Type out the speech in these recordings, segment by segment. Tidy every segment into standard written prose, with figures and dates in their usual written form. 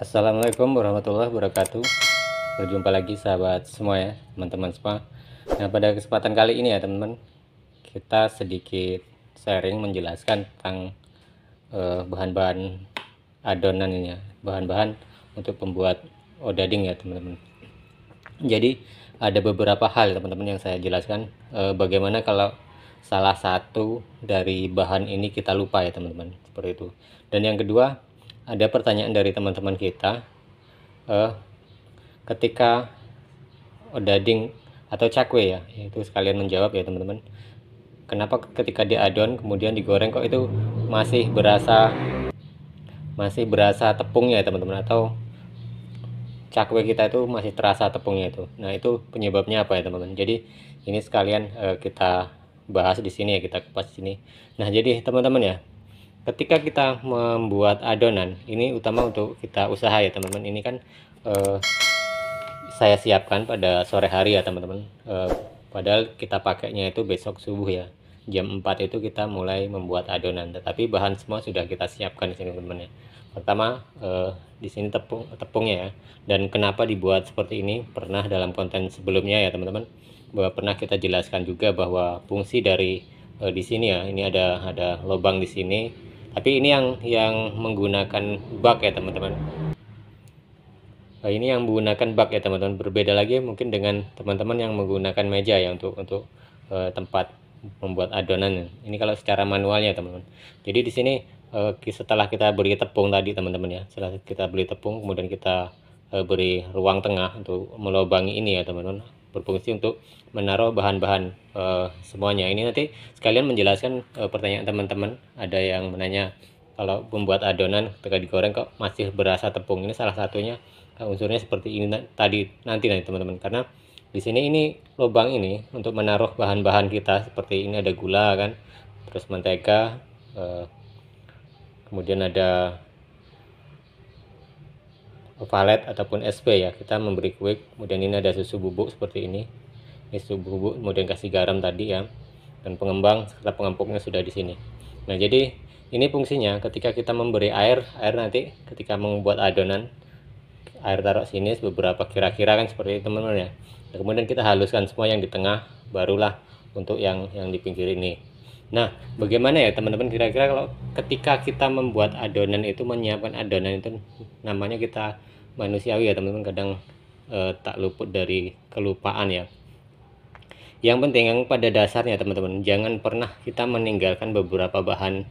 Assalamualaikum warahmatullahi wabarakatuh. Berjumpa lagi sahabat semua ya, teman-teman semua. Nah, pada kesempatan kali ini ya teman-teman, kita sedikit sharing menjelaskan tentang bahan-bahan adonan ini ya, bahan-bahan untuk pembuat odading ya teman-teman. Jadi ada beberapa hal teman-teman yang saya jelaskan, bagaimana kalau salah satu dari bahan ini kita lupa ya teman-teman, seperti itu. Dan yang kedua, ada pertanyaan dari teman-teman kita, eh, ketika odading atau cakwe ya, itu sekalian menjawab ya teman-teman, kenapa ketika diadon kemudian digoreng kok itu masih berasa tepungnya ya teman-teman, atau cakwe kita itu masih terasa tepungnya itu. Nah, itu penyebabnya apa ya teman-teman. Jadi ini sekalian kita bahas di sini ya, kita kupas di sini. Nah, jadi teman-teman ya, ketika kita membuat adonan ini utama untuk kita usaha ya teman-teman. Ini kan eh, saya siapkan pada sore hari ya teman-teman. Padahal kita pakainya itu besok subuh ya, jam 4 itu kita mulai membuat adonan, tetapi bahan semua sudah kita siapkan di sini teman-teman ya. Pertama, di sini tepungnya ya. Dan kenapa dibuat seperti ini, pernah dalam konten sebelumnya ya teman-teman, bahwa pernah kita jelaskan juga bahwa fungsi dari di sini ya, ini ada lubang di sini, tapi ini yang menggunakan bak ya teman-teman. Ini yang menggunakan bak ya teman-teman. Berbeda lagi mungkin dengan teman-teman yang menggunakan meja ya untuk tempat membuat adonan. Ini kalau secara manualnya teman-teman. Jadi di sini setelah kita beri tepung tadi teman-teman ya, setelah kita beri tepung kemudian kita beri ruang tengah untuk melubangi ini ya teman-teman, berfungsi untuk menaruh bahan-bahan semuanya. Ini nanti sekalian menjelaskan pertanyaan teman-teman. Ada yang menanya, kalau membuat adonan ketika digoreng kok masih berasa tepung. Ini salah satunya unsurnya seperti ini tadi nanti teman-teman, karena di sini ini lubang ini untuk menaruh bahan-bahan kita, seperti ini ada gula kan, terus mentega, kemudian ada valet ataupun SP ya, kita memberi kue, kemudian ini ada susu bubuk seperti ini susu bubuk, kemudian kasih garam tadi ya, dan pengembang serta pengempuknya sudah di sini. Nah, jadi ini fungsinya ketika kita memberi air nanti ketika membuat adonan, air taruh sini beberapa kira-kira kan seperti itu teman-teman ya. Nah, kemudian kita haluskan semua yang di tengah, barulah untuk yang di pinggir ini. Nah, bagaimana ya teman-teman, kira-kira kalau ketika kita membuat adonan itu, menyiapkan adonan itu, namanya kita manusiawi ya teman-teman, kadang tak luput dari kelupaan ya. Yang penting yang pada dasarnya teman-teman, jangan pernah kita meninggalkan beberapa bahan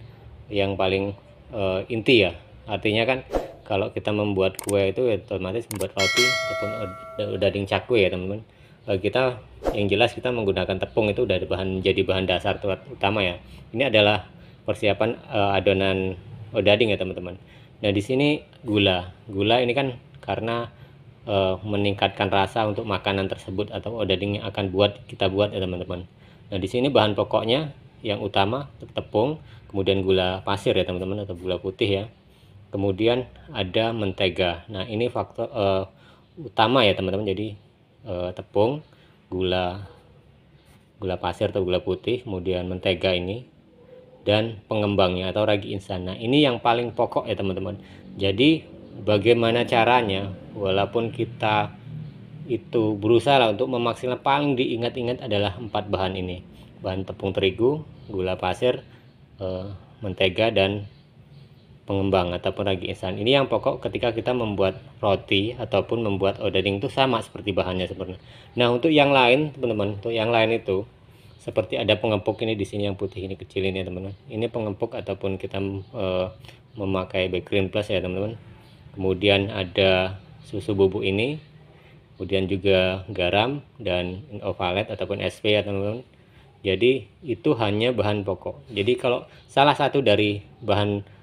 yang paling inti ya. Artinya kan kalau kita membuat kue itu ya otomatis membuat roti ataupun odading cakwe ya teman-teman, kita yang jelas kita menggunakan tepung, itu udah jadi bahan dasar utama ya. Ini adalah persiapan adonan odading ya teman-teman. Nah, di sini gula ini kan karena meningkatkan rasa untuk makanan tersebut atau odading yang akan kita buat ya teman-teman. Nah, di sini bahan pokoknya yang utama tepung, kemudian gula pasir ya teman-teman, atau gula putih ya, kemudian ada mentega. Nah, ini faktor utama ya teman-teman. Jadi tepung, gula pasir atau gula putih, kemudian mentega ini, dan pengembangnya atau ragi instan. Nah, ini yang paling pokok ya teman-teman. Jadi bagaimana caranya, walaupun kita itu berusaha untuk memaksimalkan, paling diingat-ingat adalah 4 bahan ini: bahan tepung terigu, gula pasir, mentega, dan pengembang ataupun ragi instan. Ini yang pokok ketika kita membuat roti ataupun membuat odading, itu sama seperti bahannya sebenarnya. Nah, untuk yang lain teman-teman, untuk yang lain itu seperti ada pengempuk ini di sini yang putih ini, kecil ini teman-teman. Ini pengempuk ataupun kita memakai bakery plus ya teman-teman. Kemudian ada susu bubuk ini, kemudian juga garam dan ovalet ataupun SP ya teman-teman. Jadi itu hanya bahan pokok. Jadi kalau salah satu dari bahan-bahan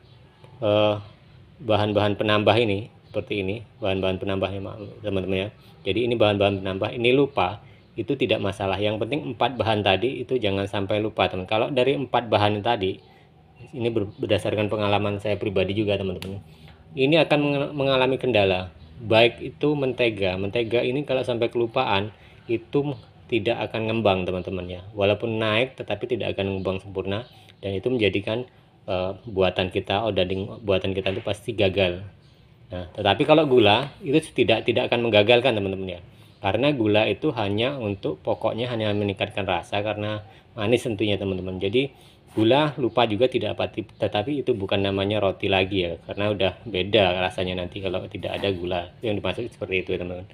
penambah ini, seperti ini bahan-bahan penambahnya teman-teman ya, jadi ini bahan-bahan penambah ini lupa, itu tidak masalah. Yang penting 4 bahan tadi itu jangan sampai lupa teman. Kalau dari 4 bahan tadi, ini berdasarkan pengalaman saya pribadi juga teman-teman, ini akan mengalami kendala. Baik itu mentega ini kalau sampai kelupaan, itu tidak akan ngembang teman-teman ya. Walaupun naik tetapi tidak akan ngembang sempurna, dan itu menjadikan buatan kita, odading buatan kita itu pasti gagal. Nah, tetapi kalau gula itu tidak akan menggagalkan teman-teman ya. Karena gula itu hanya untuk pokoknya hanya meningkatkan rasa karena manis tentunya teman-teman. Jadi gula lupa juga tidak apa, tetapi itu bukan namanya roti lagi ya, karena udah beda rasanya nanti kalau tidak ada gula. Yang dimaksud seperti itu ya teman-teman.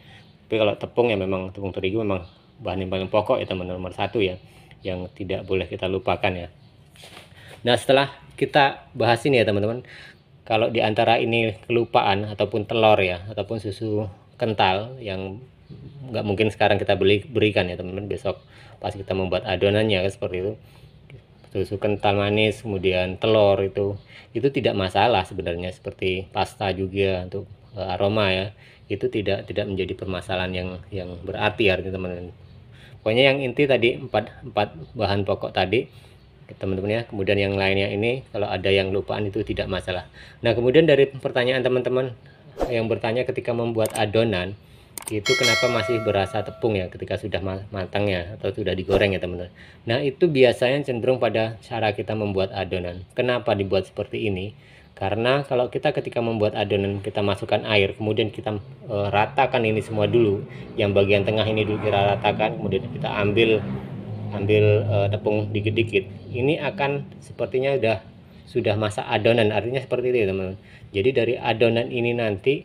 Tapi kalau tepung ya memang tepung terigu memang bahan yang paling pokok ya teman-teman, nomor satu ya, yang tidak boleh kita lupakan ya. Nah, setelah kita bahas ini ya teman-teman, kalau di antara ini kelupaan ataupun telur ya, ataupun susu kental yang nggak mungkin sekarang kita berikan ya teman-teman, besok pas kita membuat adonannya seperti itu, susu kental manis kemudian telur itu tidak masalah sebenarnya, seperti pasta juga untuk aroma ya, itu tidak menjadi permasalahan yang berarti artinya teman-teman. Pokoknya yang inti tadi empat bahan pokok tadi teman-teman ya, kemudian yang lainnya ini kalau ada yang lupaan itu tidak masalah. Nah, kemudian dari pertanyaan teman-teman yang bertanya ketika membuat adonan itu kenapa masih berasa tepung ya ketika sudah matang ya atau sudah digoreng ya teman-teman. Nah, itu biasanya cenderung pada cara kita membuat adonan. Kenapa dibuat seperti ini? Karena kalau kita ketika membuat adonan kita masukkan air, kemudian kita ratakan ini semua dulu, yang bagian tengah ini dulu kita ratakan, kemudian kita ambil tepung dikit-dikit, ini akan sepertinya sudah masak adonan, artinya seperti itu ya teman-teman. Jadi dari adonan ini nanti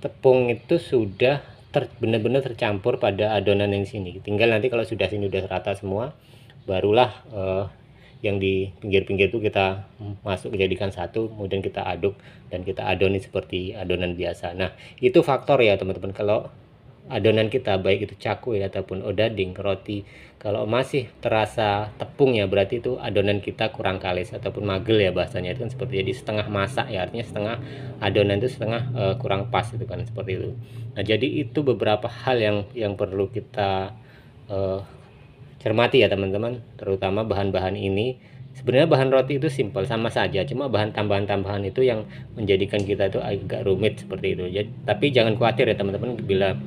tepung itu sudah benar-benar tercampur pada adonan yang sini. Tinggal nanti kalau sudah sini udah rata semua, barulah yang di pinggir-pinggir itu kita masuk jadikan satu, kemudian kita aduk dan kita adoni seperti adonan biasa. Nah, itu faktor ya teman-teman, kalau adonan kita baik itu cakwe ataupun odading roti, kalau masih terasa tepung ya berarti itu adonan kita kurang kalis ataupun magel ya bahasanya, itu kan seperti jadi setengah masak ya, artinya setengah adonan itu setengah kurang pas itu kan seperti itu. Nah, jadi itu beberapa hal yang perlu kita cermati ya teman-teman, terutama bahan-bahan ini. Sebenarnya bahan roti itu simpel sama saja, cuma bahan tambahan-tambahan itu yang menjadikan kita itu agak rumit seperti itu. Jadi, tapi jangan khawatir ya teman-teman, bila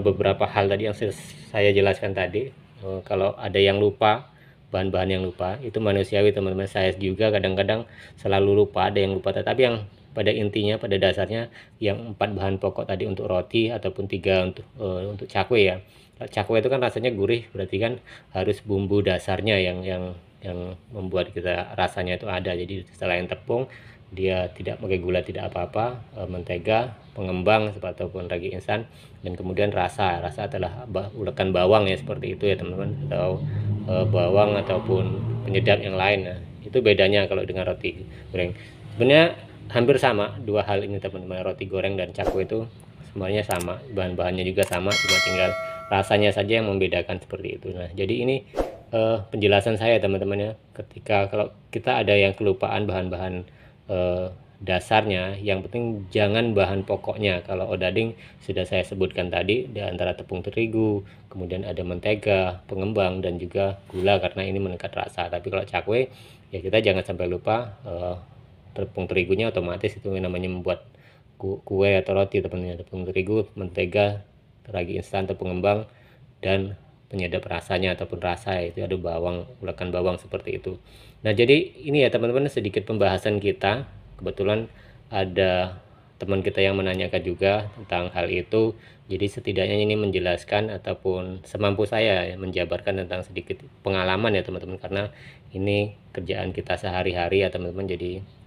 beberapa hal tadi yang saya jelaskan tadi, kalau ada yang lupa, bahan-bahan yang lupa itu manusiawi teman-teman. Saya juga kadang-kadang selalu lupa, ada yang lupa, tetapi yang pada intinya pada dasarnya yang 4 bahan pokok tadi untuk roti ataupun 3 untuk cakwe ya. Cakwe itu kan rasanya gurih, berarti kan harus bumbu dasarnya yang membuat kita rasanya itu ada. Jadi selain tepung, dia tidak pakai gula, tidak apa-apa, mentega, pengembang ataupun ragi instan, dan kemudian rasa adalah ulekan bawang ya seperti itu ya teman-teman, atau bawang ataupun penyedap yang lain. Nah, itu bedanya kalau dengan roti goreng. Sebenarnya hampir sama dua hal ini teman-teman, roti goreng dan cakwe itu semuanya sama, bahan-bahannya juga sama, cuma tinggal rasanya saja yang membedakan seperti itu. Nah, jadi ini penjelasan saya teman-teman ya, ketika kalau kita ada yang kelupaan bahan-bahan dasarnya, yang penting jangan bahan pokoknya. Kalau odading sudah saya sebutkan tadi, di antara tepung terigu, kemudian ada mentega, pengembang, dan juga gula karena ini meningkat rasa. Tapi kalau cakwe ya kita jangan sampai lupa tepung terigunya, otomatis itu namanya membuat kue atau roti teman-teman. Tepung terigu, mentega, ragi instan, tepung pengembang, dan penyedap rasanya ataupun rasa itu ada bawang, ulekan bawang seperti itu. Nah, jadi ini ya teman-teman sedikit pembahasan kita. Kebetulan ada teman kita yang menanyakan juga tentang hal itu. Jadi setidaknya ini menjelaskan ataupun semampu saya ya, menjabarkan tentang sedikit pengalaman ya teman-teman, karena ini kerjaan kita sehari-hari ya teman-teman. Jadi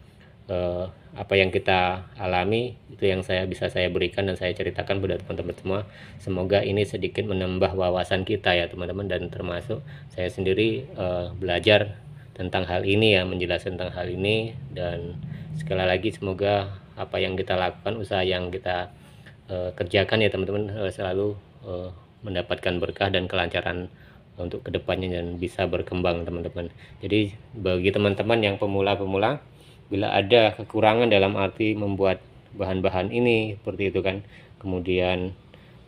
apa yang kita alami itu yang bisa saya berikan dan saya ceritakan pada teman-teman semua. Semoga ini sedikit menambah wawasan kita ya teman-teman, dan termasuk saya sendiri belajar tentang hal ini ya, menjelaskan tentang hal ini. Dan sekali lagi semoga apa yang kita lakukan, usaha yang kita kerjakan ya teman-teman, selalu mendapatkan berkah dan kelancaran untuk kedepannya dan bisa berkembang teman-teman. Jadi bagi teman-teman yang pemula-pemula, bila ada kekurangan dalam arti membuat bahan-bahan ini seperti itu kan, kemudian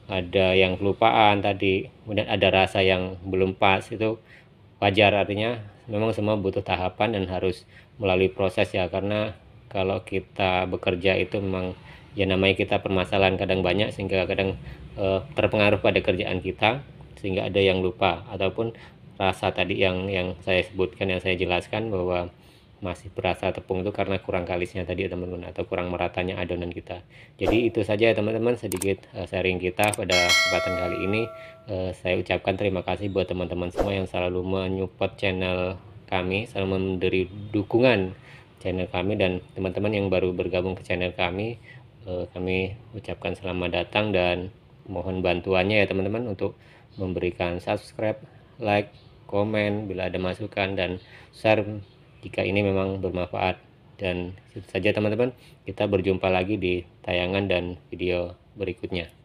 ada yang kelupaan tadi, kemudian ada rasa yang belum pas, itu wajar, artinya memang semua butuh tahapan dan harus melalui proses ya. Karena kalau kita bekerja itu memang ya namanya kita permasalahan kadang banyak, sehingga kadang terpengaruh pada kerjaan kita, sehingga ada yang lupa ataupun rasa tadi yang saya sebutkan, yang saya jelaskan, bahwa masih berasa tepung itu karena kurang kalisnya tadi ya teman-teman, atau kurang meratanya adonan kita. Jadi itu saja ya teman-teman, sedikit sharing kita pada kesempatan kali ini. Saya ucapkan terima kasih buat teman-teman semua yang selalu menyupport channel kami, selalu memberi dukungan channel kami, dan teman-teman yang baru bergabung ke channel kami, kami ucapkan selamat datang dan mohon bantuannya ya teman-teman untuk memberikan subscribe, like, komen bila ada masukan, dan share jika ini memang bermanfaat. Dan itu saja teman-teman, kita berjumpa lagi di tayangan dan video berikutnya.